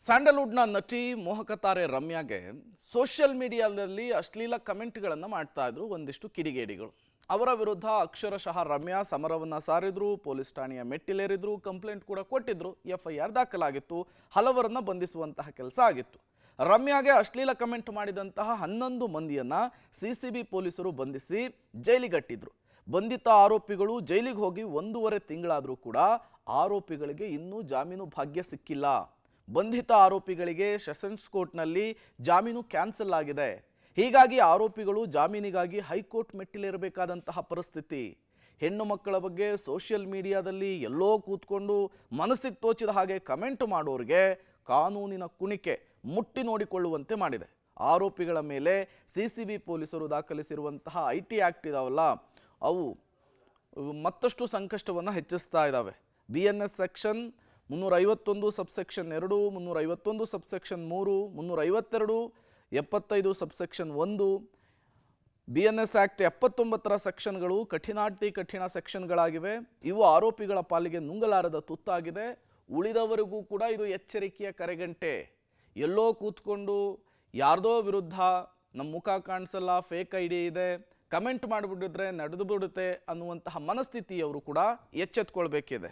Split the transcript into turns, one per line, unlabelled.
ಸ್ಯಾಂಡಲ್ವುಡ್ನ ನಟಿ ಮೋಹಕತಾರೆ ರಮ್ಯಾಗೆ ಸೋಷಿಯಲ್ ಮೀಡಿಯಾದಲ್ಲಿ ಅಶ್ಲೀಲ ಕಮೆಂಟ್ಗಳನ್ನು ಮಾಡ್ತಾ ಇದ್ರು ಒಂದಿಷ್ಟು ಕಿಡಿಗೇಡಿಗಳು. ಅವರ ವಿರುದ್ಧ ಅಕ್ಷರಶಃ ರಮ್ಯಾ ಸಮರವನ್ನ ಸಾರಿದ್ರು, ಪೊಲೀಸ್ ಠಾಣೆಯ ಮೆಟ್ಟಿಲೇರಿದ್ರು, ಕಂಪ್ಲೇಂಟ್ ಕೂಡ ಕೊಟ್ಟಿದ್ರು, FIR ದಾಖಲಾಗಿತ್ತು, ಹಲವರನ್ನ ಬಂಧಿಸುವಂತಹ ಕೆಲಸ ಆಗಿತ್ತು. ರಮ್ಯಾಗೆ ಅಶ್ಲೀಲ ಕಮೆಂಟ್ ಮಾಡಿದಂತಹ 11 ಮಂದಿಯನ್ನ CCB ಪೊಲೀಸರು ಬಂಧಿಸಿ ಜೈಲಿಗಟ್ಟಿದ್ರು. ಬಂಧಿತ ಆರೋಪಿಗಳು ಜೈಲಿಗೆ ಹೋಗಿ 1.5 ತಿಂಗಳಾದರೂ ಕೂಡ ಆರೋಪಿಗಳಿಗೆ ಇನ್ನೂ ಜಾಮೀನು ಭಾಗ್ಯ ಸಿಕ್ಕಿಲ್ಲ. ಬಂಧಿತ ಆರೋಪಿಗಳಿಗೆ ಸೆಷನ್ಸ್ ಕೋರ್ಟ್ನಲ್ಲಿ ಜಾಮೀನು ಕ್ಯಾನ್ಸಲ್ ಆಗಿದೆ. ಹೀಗಾಗಿ ಆರೋಪಿಗಳು ಜಾಮೀನಿಗಾಗಿ ಹೈಕೋರ್ಟ್ ಮೆಟ್ಟಿಲೇರಬೇಕಾದಂತಹ ಪರಿಸ್ಥಿತಿ. ಹೆಣ್ಣು ಮಕ್ಕಳ ಬಗ್ಗೆ ಸೋಷಿಯಲ್ ಮೀಡಿಯಾದಲ್ಲಿ ಎಲ್ಲೋ ಕೂತ್ಕೊಂಡು ಮನಸ್ಸಿಗೆ ತೋಚಿದ ಹಾಗೆ ಕಮೆಂಟ್ ಮಾಡೋರಿಗೆ ಕಾನೂನಿನ ಕುಣಿಕೆ ಮುಟ್ಟಿ ನೋಡಿಕೊಳ್ಳುವಂತೆ ಮಾಡಿದೆ. ಆರೋಪಿಗಳ ಮೇಲೆ CCB ಪೊಲೀಸರು ದಾಖಲಿಸಿರುವಂತಹ IT ಆಕ್ಟ್ ಇದಾವಲ್ಲ, ಅವು ಮತ್ತಷ್ಟು ಸಂಕಷ್ಟವನ್ನು ಹೆಚ್ಚಿಸ್ತಾ ಇದ್ದಾವೆ. BNS section 351 subsection 2, 351 subsection 3, 352, 75 subsection 1, BNS act 79ರ ಸೆಕ್ಷನ್ಗಳು ಕಠಿಣಾತಿ ಕಠಿಣ ಸೆಕ್ಷನ್ಗಳಾಗಿವೆ. ಇವು ಆರೋಪಿಗಳ ಪಾಲಿಗೆ ನುಂಗಲಾರದ ತುತ್ತಾಗಿದೆ. ಉಳಿದವರಿಗೂ ಕೂಡ ಇದು ಎಚ್ಚರಿಕೆಯ ಕರೆಗಂಟೆ. ಎಲ್ಲೋ ಕೂತ್ಕೊಂಡು ಯಾರ್ದೋ ವಿರುದ್ಧ ನಮ್ಮ ಮುಖ ಕಾಣಿಸಲ್ಲ, ಫೇಕ್ ID ಇದೆ, ಕಮೆಂಟ್ ಮಾಡಿಬಿಟ್ಟಿದ್ರೆ ನಡೆದು ಬಿಡುತ್ತೆ ಅನ್ನುವಂತಹ ಮನಸ್ಥಿತಿಯವರು ಕೂಡ ಎಚ್ಚೆತ್ಕೊಳ್ಬೇಕಿದೆ.